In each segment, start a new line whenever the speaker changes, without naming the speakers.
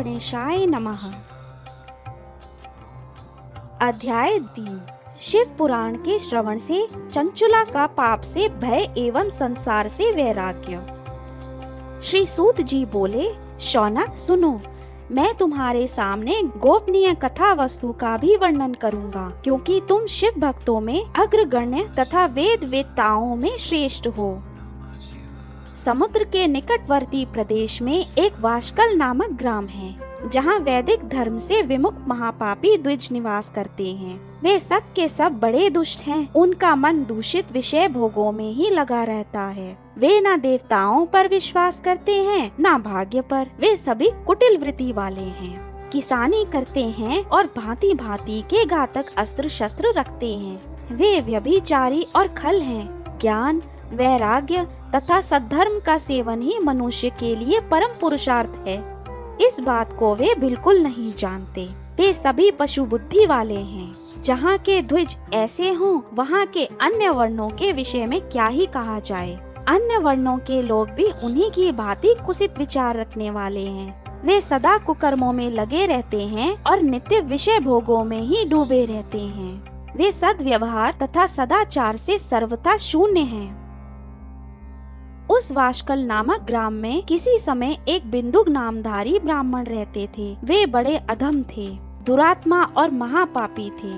गणेशाय नमः। अध्याय 3। शिव पुराण के श्रवण से चंचुला का पाप से भय एवं संसार से वैराग्य। श्री सूत जी बोले, शौनक सुनो, मैं तुम्हारे सामने गोपनीय कथा वस्तु का भी वर्णन करूंगा, क्योंकि तुम शिव भक्तों में अग्रगण्य तथा वेद वेत्ताओं में श्रेष्ठ हो। समुद्र के निकटवर्ती प्रदेश में एक वाशकल नामक ग्राम है, जहाँ वैदिक धर्म से विमुख महापापी द्विज निवास करते हैं। वे सब के सब बड़े दुष्ट हैं। उनका मन दूषित विषय भोगों में ही लगा रहता है। वे न देवताओं पर विश्वास करते हैं, न भाग्य पर। वे सभी कुटिल वृत्ति वाले हैं, किसानी करते हैं और भांति भांति के घातक अस्त्र शस्त्र रखते हैं। वे व्यभिचारी और खल हैं। ज्ञान, वैराग्य तथा सद्धर्म का सेवन ही मनुष्य के लिए परम पुरुषार्थ है। इस बात को वे बिल्कुल नहीं जानते। वे सभी पशु बुद्धि वाले हैं। जहाँ के द्विज ऐसे हों, वहाँ के अन्य वर्णों के विषय में क्या ही कहा जाए। अन्य वर्णों के लोग भी उन्हीं की भांति कुसित विचार रखने वाले हैं। वे सदा कुकर्मों में लगे रहते हैं और नित्य विषय भोगों में ही डूबे रहते हैं। वे सद्व्यवहार तथा सदाचार से सर्वथा शून्य हैं। उस वाशकल नामक ग्राम में किसी समय एक बिंदुक नामधारी ब्राह्मण रहते थे। वे बड़े अधम थे, दुरात्मा और महापापी थे।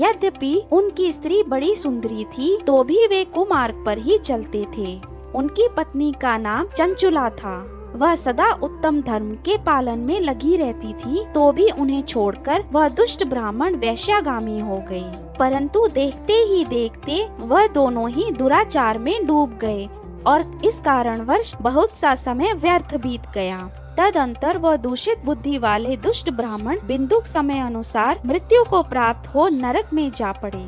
यद्यपि उनकी स्त्री बड़ी सुंदरी थी, तो भी वे कुमार्ग पर ही चलते थे। उनकी पत्नी का नाम चंचुला था। वह सदा उत्तम धर्म के पालन में लगी रहती थी, तो भी उन्हें छोड़कर वह दुष्ट ब्राह्मण वैश्यागामी हो गई। परंतु देखते ही देखते वह दोनों ही दुराचार में डूब गए और इस कारणवश बहुत सा समय व्यर्थ बीत गया। तदंतर वह दूषित बुद्धि वाले दुष्ट ब्राह्मण बिंदुक समय अनुसार मृत्यु को प्राप्त हो नरक में जा पड़े।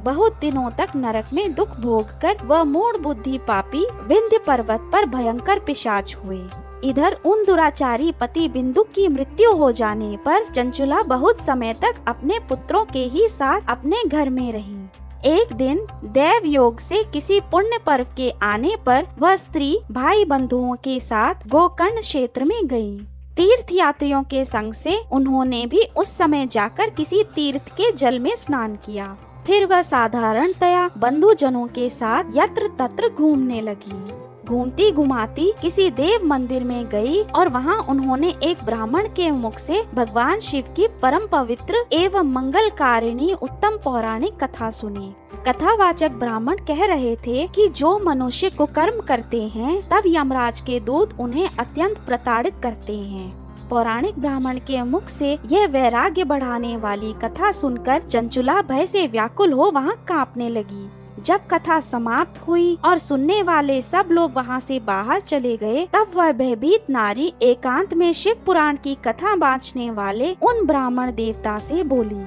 बहुत दिनों तक नरक में दुख भोगकर वह मूढ़ बुद्धि पापी विंध्य पर्वत पर भयंकर पिशाच हुए। इधर उन दुराचारी पति बिंदुक की मृत्यु हो जाने पर चंचुला बहुत समय तक अपने पुत्रों के ही साथ अपने घर में रही। एक दिन दैव योग से किसी पुण्य पर्व के आने पर वह स्त्री भाई बंधुओं के साथ गोकर्ण क्षेत्र में गई। तीर्थ यात्रियों के संग से उन्होंने भी उस समय जाकर किसी तीर्थ के जल में स्नान किया। फिर वह साधारणतया बंधुजनों के साथ यत्र तत्र घूमने लगी। घूमती घुमाती किसी देव मंदिर में गई और वहां उन्होंने एक ब्राह्मण के मुख से भगवान शिव की परम पवित्र एवं मंगलकारिणी उत्तम पौराणिक कथा सुनी। कथावाचक ब्राह्मण कह रहे थे कि जो मनुष्य कुकर्म करते हैं, तब यमराज के दूत उन्हें अत्यंत प्रताड़ित करते हैं। पौराणिक ब्राह्मण के मुख से यह वैराग्य बढ़ाने वाली कथा सुनकर चंचुला भय से व्याकुल हो वहां कांपने लगी। जब कथा समाप्त हुई और सुनने वाले सब लोग वहां से बाहर चले गए, तब वह भयभीत नारी एकांत में शिव पुराण की कथा बांचने वाले उन ब्राह्मण देवता से बोली,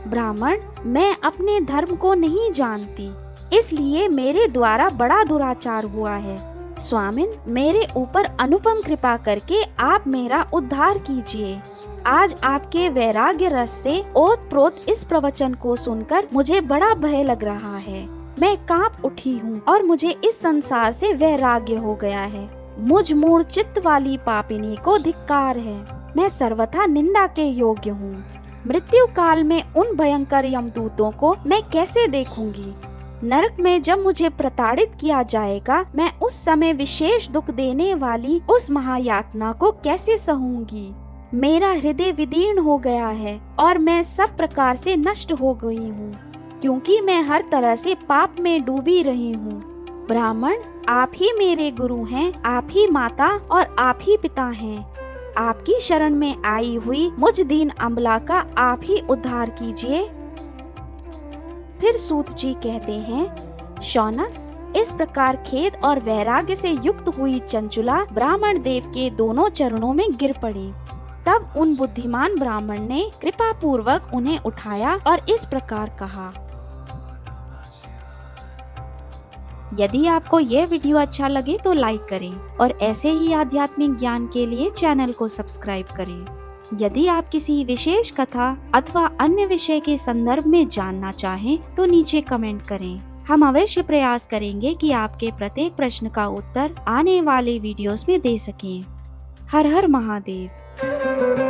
ब्राह्मण, मैं अपने धर्म को नहीं जानती, इसलिए मेरे द्वारा बड़ा दुराचार हुआ है। स्वामिन, मेरे ऊपर अनुपम कृपा करके आप मेरा उद्धार कीजिए। आज आपके वैराग्य रस से ओतप्रोत इस प्रवचन को सुनकर मुझे बड़ा भय लग रहा है। मैं कांप उठी हूँ और मुझे इस संसार से वैराग्य हो गया है। मुझ मूढ़ चित्त वाली पापिनी को धिक्कार है। मैं सर्वथा निंदा के योग्य हूँ। मृत्यु काल में उन भयंकर यमदूतों को मैं कैसे देखूंगी? नरक में जब मुझे प्रताड़ित किया जाएगा, मैं उस समय विशेष दुख देने वाली उस महायातना को कैसे सहूंगी? मेरा हृदय विदीर्ण हो गया है और मैं सब प्रकार से नष्ट हो गई हूँ, क्योंकि मैं हर तरह से पाप में डूबी रही हूँ। ब्राह्मण, आप ही मेरे गुरु हैं, आप ही माता और आप ही पिता हैं। आपकी शरण में आई हुई मुझ दीन अम्बला का आप ही उद्धार कीजिए। फिर सूत जी कहते हैं, शौनक, इस प्रकार खेद और वैराग्य से युक्त हुई चंचुला ब्राह्मण देव के दोनों चरणों में गिर पड़ी। तब उन बुद्धिमान ब्राह्मण ने कृपा पूर्वक उन्हें उठाया और इस प्रकार कहा, यदि आपको यह वीडियो अच्छा लगे तो लाइक करें और ऐसे ही आध्यात्मिक ज्ञान के लिए चैनल को सब्सक्राइब करें। यदि आप किसी विशेष कथा अथवा अन्य विषय के संदर्भ में जानना चाहें तो नीचे कमेंट करें। हम अवश्य प्रयास करेंगे कि आपके प्रत्येक प्रश्न का उत्तर आने वाले वीडियोस में दे सकें। हर हर महादेव।